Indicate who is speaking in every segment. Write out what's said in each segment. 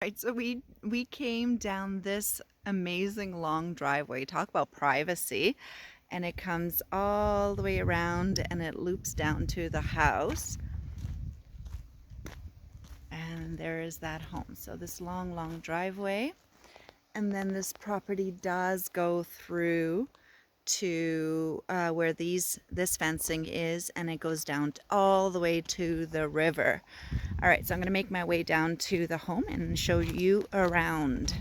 Speaker 1: Right, so we came down this amazing long driveway. Talk about privacy. And it comes all the way around and it loops down to the house. And there is that home. So this long, long driveway. And then this property does go through to where this fencing is, and it goes down all the way to the river. All right, so I'm going to make my way down to the home and show you around.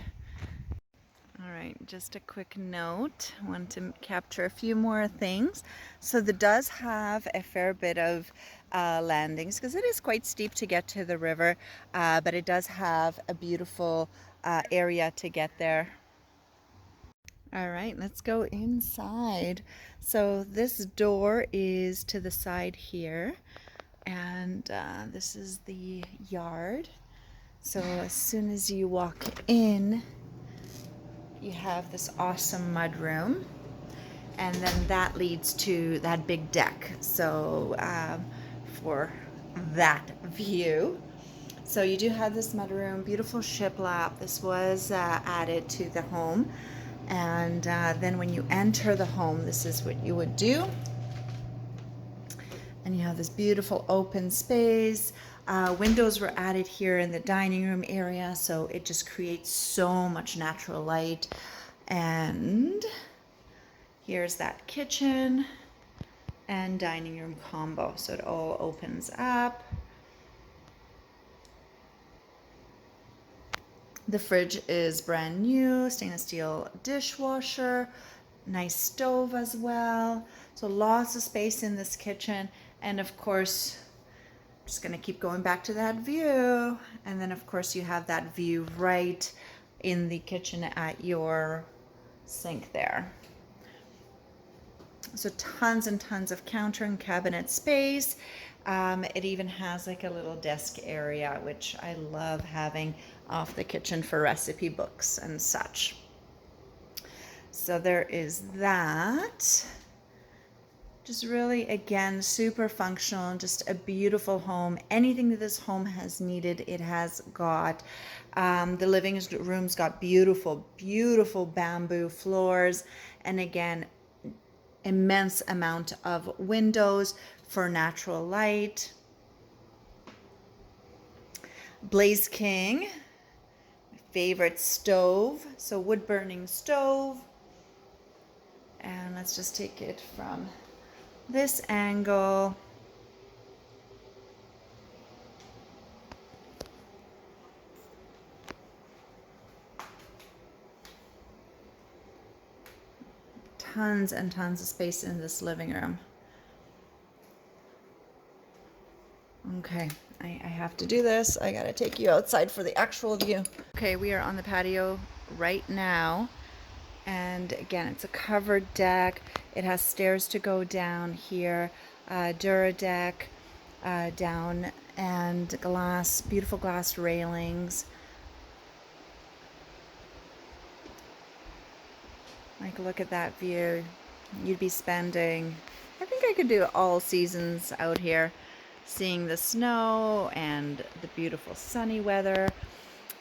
Speaker 1: All right, just a quick note. I want to capture a few more things. So there does have a fair bit of landings because it is quite steep to get to the river, but it does have a beautiful area to get there. All right, let's go inside. So this door is to the side here, and this is the yard. So as soon as you walk in, you have this awesome mudroom, and then that leads to that big deck. So for that view. So you do have this mudroom, beautiful shiplap. This was added to the home. And then when you enter the home, this is what you would do. And you have this beautiful open space. Windows were added here in the dining room area, so it just creates so much natural light. And here's that kitchen and dining room combo. So it all opens up. The fridge is brand new, stainless steel dishwasher, nice stove as well. So lots of space in this kitchen. And of course, I'm just gonna keep going back to that view. And then of course you have that view right in the kitchen at your sink there. So tons and tons of counter and cabinet space. It even has like a little desk area, which I love having off the kitchen for recipe books and such. So there is that. Just really, again, super functional, just a beautiful home. Anything that this home has needed, it has got. The living room's got beautiful, beautiful bamboo floors. And again, immense amount of windows for natural light. Blaze King, my favorite stove. So wood burning stove. And let's just take it from this angle. Tons and tons of space in this living room. Okay, I have to do this. I gotta take you outside for the actual view. Okay, we are on the patio right now. And again, it's a covered deck. It has stairs to go down here, Duradeck down, and glass, beautiful glass railings. Like, look at that view. You'd be spending, I think I could do all seasons out here, seeing the snow and the beautiful sunny weather.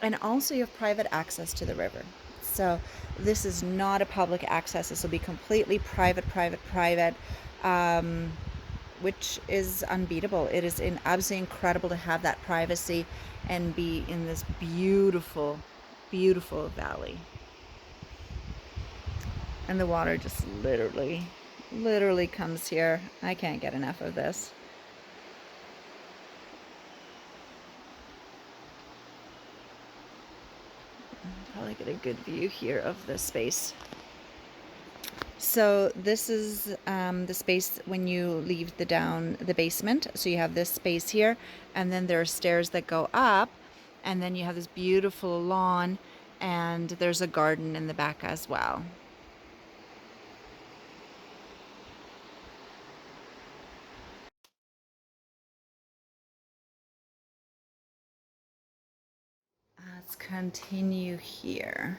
Speaker 1: And also you have private access to the river. So this is not a public access. This will be completely private, which is unbeatable. It is absolutely incredible to have that privacy and be in this beautiful, beautiful valley. And the water just literally comes here. I can't get enough of this. Probably get a good view here of the space. So this is the space when you leave the basement. So you have this space here, and then there are stairs that go up, and then you have this beautiful lawn, and there's a garden in the back as well. Let's continue here.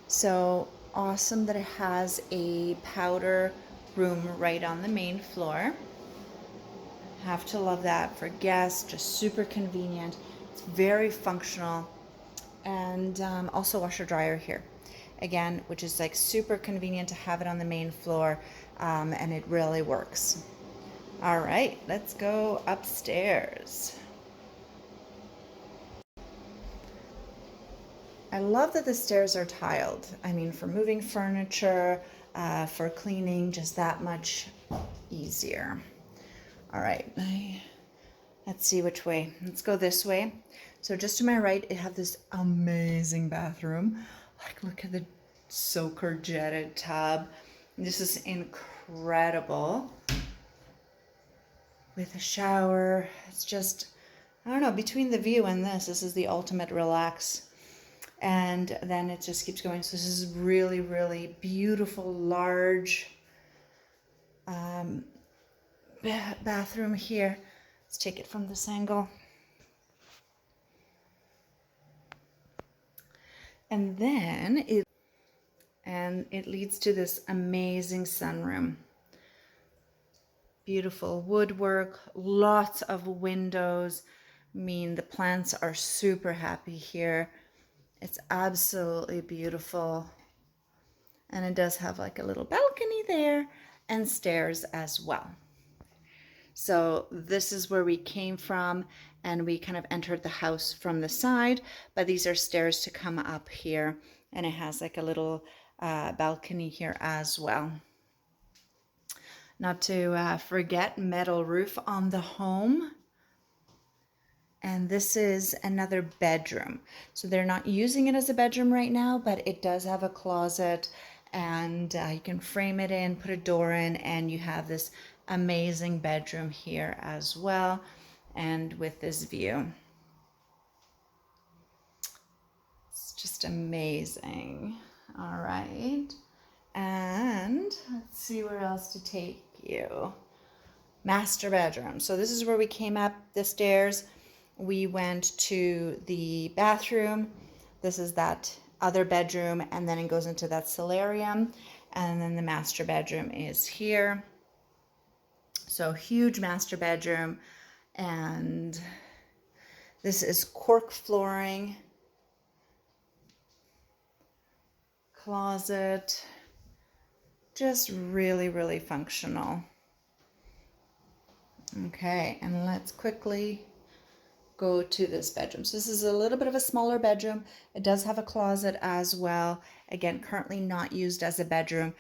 Speaker 1: So awesome that it has a powder room right on the main floor. Have to love that for guests, just super convenient. It's very functional. and also washer dryer here. Again, which is like super convenient to have it on the main floor, and it really works. All right, let's go upstairs. I love that the stairs are tiled. I mean, for moving furniture, for cleaning, just that much easier. All right, let's see which way. Let's go this way. So just to my right, it have this amazing bathroom. Like, look at the soaker jetted tub. This is incredible. With a shower. It's just, I don't know, between the view and this is the ultimate relax. And then it just keeps going. So this is really, really beautiful, large bathroom here. Let's take it from this angle. And then it leads to this amazing sunroom. Beautiful woodwork, lots of windows. I mean, the plants are super happy here. It's absolutely beautiful. And it does have like a little balcony there and stairs as well. So this is where we came from, and we kind of entered the house from the side, but these are stairs to come up here, and it has like a little balcony here as well. Not to forget, metal roof on the home. And this is another bedroom. So they're not using it as a bedroom right now, but it does have a closet, and you can frame it in, put a door in, and you have this amazing bedroom here as well, and with this view. It's just amazing. All right. And let's see where else to take you. Master bedroom. So this is where we came up the stairs. We went to the bathroom. This is that other bedroom, and then it goes into that solarium, and then the master bedroom is here. So huge master bedroom, and this is cork flooring, closet, just really, really functional. Okay, and let's quickly go to this bedroom. So this is a little bit of a smaller bedroom. It does have a closet as well. Again, currently not used as a bedroom,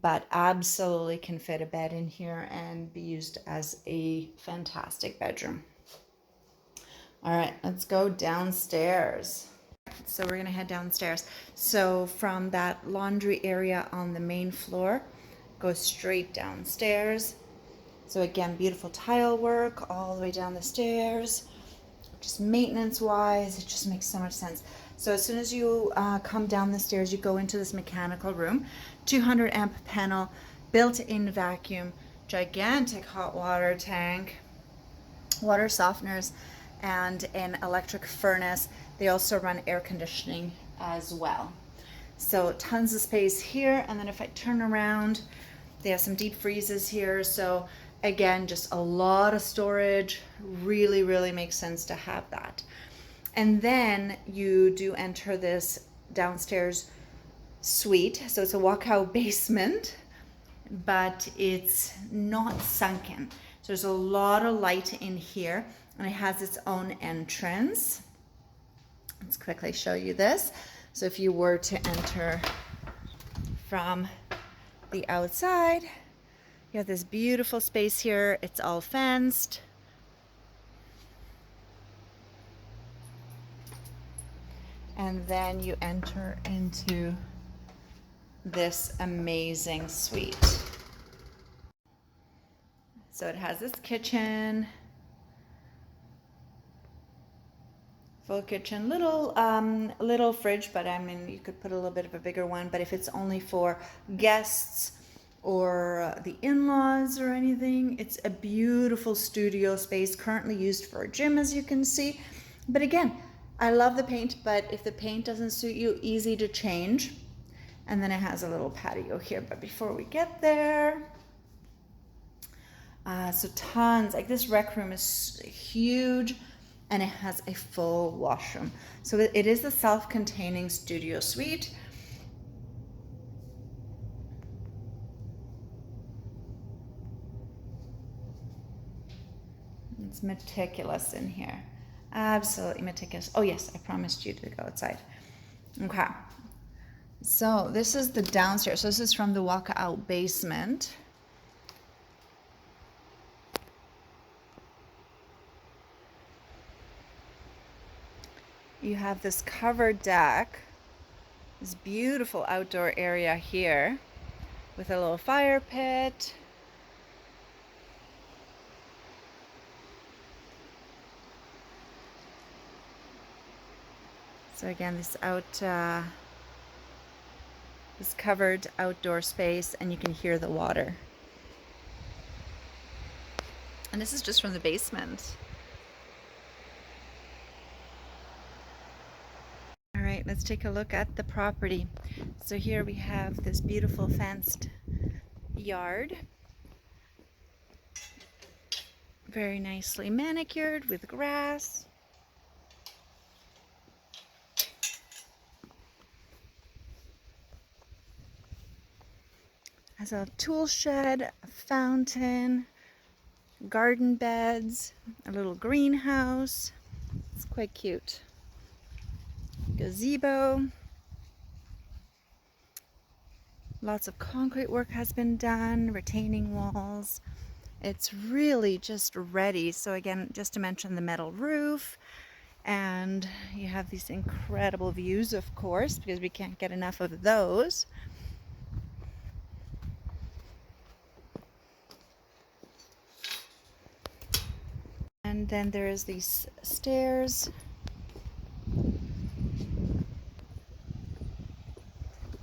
Speaker 1: but absolutely can fit a bed in here and be used as a fantastic bedroom. All right, let's go downstairs. So we're gonna head downstairs. So from that laundry area on the main floor, go straight downstairs. So again, beautiful tile work all the way down the stairs. Just maintenance wise, it just makes so much sense. So as soon as you come down the stairs, you go into this mechanical room, 200 amp panel, built-in vacuum, gigantic hot water tank, water softeners, and an electric furnace. They also run air conditioning as well. So tons of space here. And then if I turn around, they have some deep freezes here. So again, just a lot of storage. Really, really makes sense to have that. And then you do enter this downstairs suite. So it's a walkout basement, but it's not sunken. So there's a lot of light in here, and it has its own entrance. Let's quickly show you this. So if you were to enter from the outside, you have this beautiful space here. It's all fenced. And then you enter into this amazing suite. So it has this kitchen, full kitchen, little fridge, but I mean, you could put a little bit of a bigger one, but if it's only for guests or the in-laws or anything, it's a beautiful studio space, currently used for a gym, as you can see. But again, I love the paint, but if the paint doesn't suit you, easy to change. And then it has a little patio here, but before we get there, so tons, like this rec room is huge. and it has a full washroom. So it is a self-containing studio suite. It's meticulous in here. Absolutely meticulous. Oh yes, I promised you to go outside. Okay. So this is the downstairs. So this is from the walkout basement. You have this covered deck, this beautiful outdoor area here with a little fire pit. So again, this covered outdoor space, and you can hear the water. And this is just from the basement. All right, let's take a look at the property. So here we have this beautiful fenced yard. Very nicely manicured with grass. Has a tool shed, a fountain, garden beds, a little greenhouse. It's quite cute. Gazebo. Lots of concrete work has been done, retaining walls. It's really just ready. So again, just to mention the metal roof, and you have these incredible views, of course, because we can't get enough of those. And then there's these stairs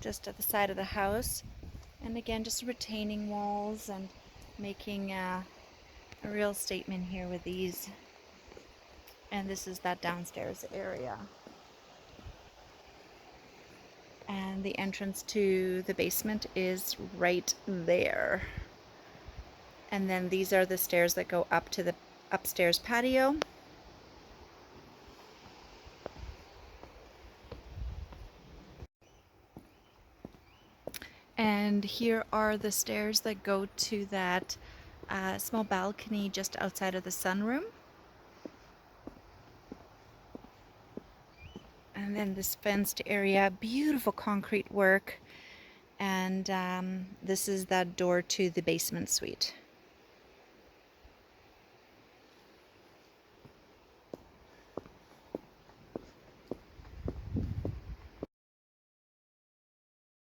Speaker 1: just at the side of the house. And again, just retaining walls and making a real statement here with these. And this is that downstairs area. And the entrance to the basement is right there. And then these are the stairs that go up to the upstairs patio. And here are the stairs that go to that small balcony just outside of the sunroom. And then this fenced area, beautiful concrete work. And this is that door to the basement suite.